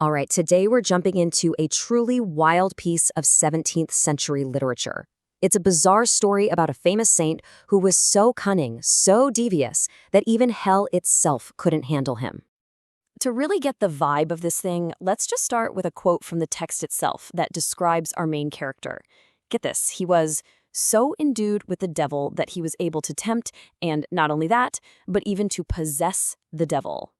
All right, today we're jumping into a truly wild piece of 17th century literature. It's a bizarre story about a famous saint who was so cunning, so devious, that even hell itself couldn't handle him. To really get the vibe of this thing, let's just start with a quote from the text itself that describes our main character. Get this, he was so endued with the devil that he was able to tempt, and not only that, but even to possess the devil.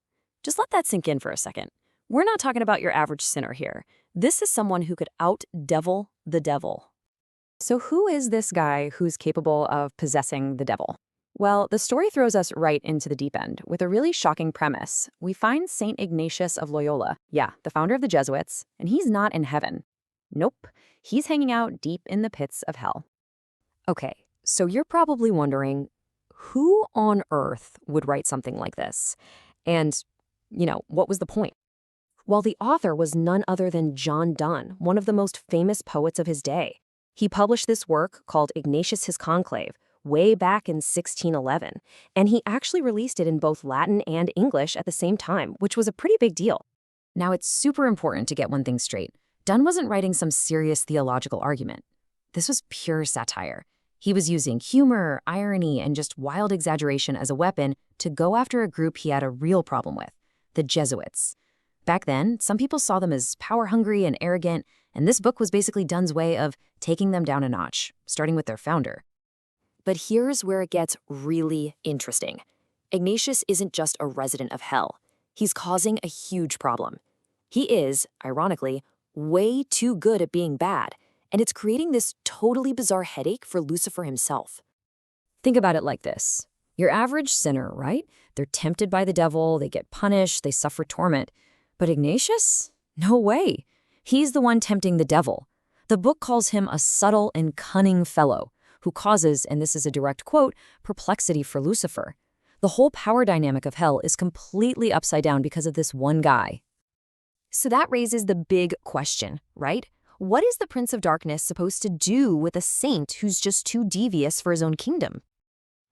Just let that sink in for a second. We're not talking about your average sinner here. This is someone who could out-devil the devil. So who is this guy who's capable of possessing the devil? Well, the story throws us right into the deep end with a really shocking premise. We find Saint Ignatius of Loyola, the founder of the Jesuits, and he's not in heaven. Nope, he's hanging out deep in the pits of hell. Okay, so you're probably wondering, who on earth would write something like this? And, what was the point? Well, the author was none other than John Donne, one of the most famous poets of his day. He published this work called Ignatius His Conclave way back in 1611, and he actually released it in both Latin and English at the same time, which was a pretty big deal. Now, it's super important to get one thing straight. Donne wasn't writing some serious theological argument. This was pure satire. He was using humor, irony, and just wild exaggeration as a weapon to go after a group he had a real problem with, the Jesuits. Back then, some people saw them as power-hungry and arrogant, and this book was basically Donne's way of taking them down a notch, starting with their founder. But here's where it gets really interesting. Ignatius isn't just a resident of hell. He's causing a huge problem. He is, ironically, way too good at being bad, and it's creating this totally bizarre headache for Lucifer himself. Think about it like this. Your average sinner, right? They're tempted by the devil, they get punished, they suffer torment. But Ignatius? No way. He's the one tempting the devil. The book calls him a subtle and cunning fellow who causes, and this is a direct quote, perplexity for Lucifer. The whole power dynamic of hell is completely upside down because of this one guy. So that raises the big question, right? What is the Prince of Darkness supposed to do with a saint who's just too devious for his own kingdom?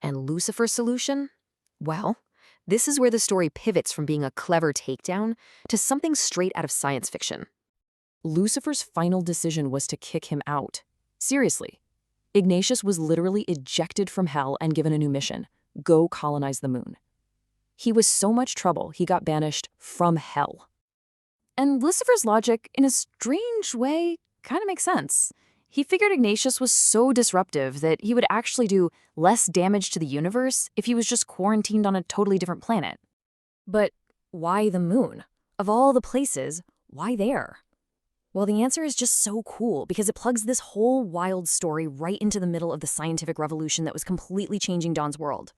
And Lucifer's solution? Well, this is where the story pivots from being a clever takedown to something straight out of science fiction. Lucifer's final decision was to kick him out. Seriously. Ignatius was literally ejected from hell and given a new mission: go colonize the moon. He was so much trouble, he got banished from hell. And Lucifer's logic, in a strange way, kind of makes sense. He figured Ignatius was so disruptive that he would actually do less damage to the universe if he was just quarantined on a totally different planet. But why the moon? Of all the places, why there? Well, the answer is just so cool because it plugs this whole wild story right into the middle of the scientific revolution that was completely changing Donne's world.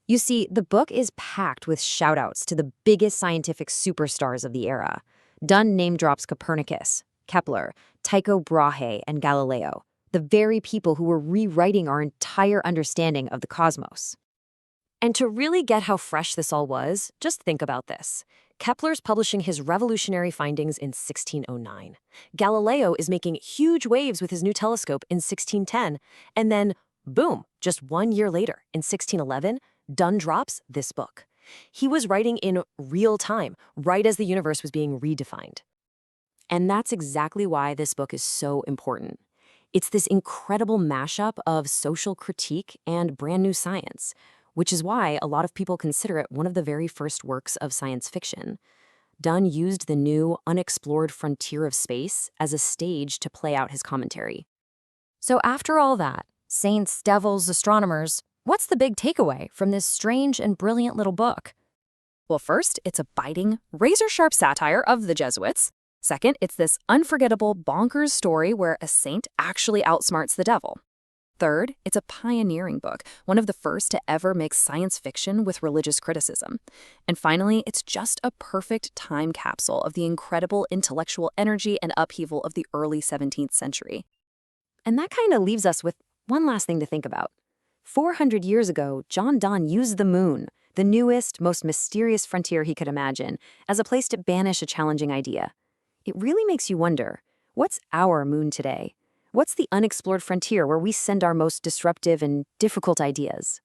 You see, the book is packed with shout-outs to the biggest scientific superstars of the era. Donne name-drops Copernicus, Kepler, Tycho Brahe, and Galileo, the very people who were rewriting our entire understanding of the cosmos. And to really get how fresh this all was, just think about this. Kepler's publishing his revolutionary findings in 1609. Galileo is making huge waves with his new telescope in 1610, and then, boom, just 1 year later, in 1611, Donne drops this book. He was writing in real time, right as the universe was being redefined. And that's exactly why this book is so important. It's this incredible mashup of social critique and brand new science, which is why a lot of people consider it one of the very first works of science fiction. Donne used the new, unexplored frontier of space as a stage to play out his commentary. So after all that, saints, devils, astronomers, what's the big takeaway from this strange and brilliant little book? Well, first, it's a biting, razor-sharp satire of the Jesuits. Second, it's this unforgettable, bonkers story where a saint actually outsmarts the devil. Third, it's a pioneering book, one of the first to ever mix science fiction with religious criticism. And finally, it's just a perfect time capsule of the incredible intellectual energy and upheaval of the early 17th century. And that kind of leaves us with one last thing to think about. 400 years ago, John Donne used the moon, the newest, most mysterious frontier he could imagine, as a place to banish a challenging idea. It really makes you wonder, what's our moon today? What's the unexplored frontier where we send our most disruptive and difficult ideas?